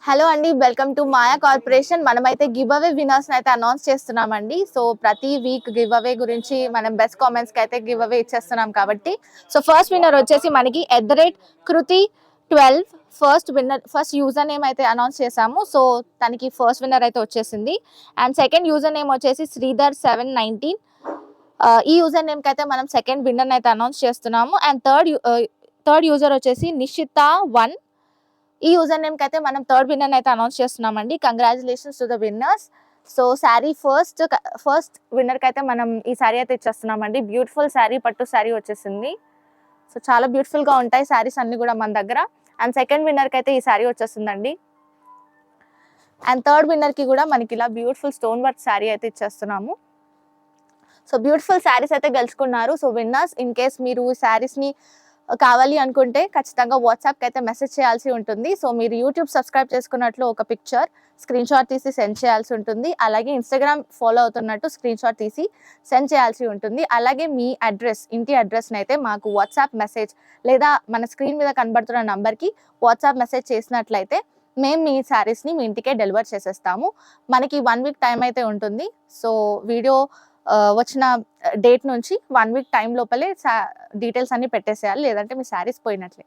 Hello అండి, welcome to Maya corporation. మనమైతే give away winners అయితే అనౌన్స్ చేస్తున్నామండి. సో ప్రతి వీక్ గివ్ అవే గురించి మనం బెస్ట్ కామెంట్స్ కి అయితే గివ్ అవే ఇచ్చేస్తున్నాం కాబట్టి, సో ఫస్ట్ విన్నర్ వచ్చేసి మనకి @కృతి12 ఫస్ట్ యూజర్ నేమ్ అయితే అనౌన్స్ చేసాము. సో తనకి ఫస్ట్ విన్నర్ అయితే వచ్చేసింది. అండ్ సెకండ్ యూజర్ నేమ్ వచ్చేసి శ్రీధర్719. ఈ యూజర్ నేమ్ కి అయితే మనం సెకండ్ విన్నర్ అయితే అనౌన్స్ చేస్తున్నాము. అండ్ థర్డ్ యూజర్ వచ్చేసి నిషిత1. ఈ యూజర్ నేమ్ కి అయితే మనం థర్డ్ విన్నర్ అయితే అనౌన్స్ చేస్తున్నామండి. Congratulations to the winners. So sari first winner కి అయితే మనం ఈ శారీ అయితే ఇచ్చేస్తున్నామండి. బ్యూటిఫుల్ శారీ, పట్టు శారీ వచ్చేసింది. సో చాలా బ్యూటిఫుల్ గా ఉంటాయి శారీస్ అన్ని కూడా మన దగ్గర. అండ్ సెకండ్ విన్నర్ కి అయితే ఈ శారీ వచ్చేస్తుందండి. అండ్ థర్డ్ విన్నర్ కి కూడా మనకి ఇలా బ్యూటిఫుల్ స్టోన్ వర్క్ శారీ అయితే ఇచ్చేస్తున్నాము. సో బ్యూటిఫుల్ శారీస్ అయితే గెలుచుకున్నారు. సో విన్నర్స్, ఇన్ కేస్ మీరు శారీస్ ని కావాలి అనుకుంటే ఖచ్చితంగా వాట్సాప్కి అయితే మెసేజ్ చేయాల్సి ఉంటుంది. సో మీరు యూట్యూబ్ సబ్స్క్రైబ్ చేసుకున్నట్లు ఒక పిక్చర్ స్క్రీన్ షాట్ తీసి సెండ్ చేయాల్సి ఉంటుంది. అలాగే ఇన్స్టాగ్రామ్ ఫాలో అవుతున్నట్టు స్క్రీన్ షాట్ తీసి సెండ్ చేయాల్సి ఉంటుంది. అలాగే మీ ఇంటి అడ్రస్ని అయితే మాకు వాట్సాప్ మెసేజ్ లేదా మన స్క్రీన్ మీద కనబడుతున్న నంబర్కి వాట్సాప్ మెసేజ్ చేసినట్లయితే మేము మీ శారీస్ని మీ ఇంటికే డెలివర్ చేసేస్తాము. మనకి 1 వీక్ టైం అయితే ఉంటుంది. సో వీడియో వచ్చిన డేట్ నుంచి 1 వీక్ టైం లోపలే డీటెయిల్స్ అన్ని పెట్టేసేయాలి, లేదంటే మీ శారీస్ పోయినట్లే.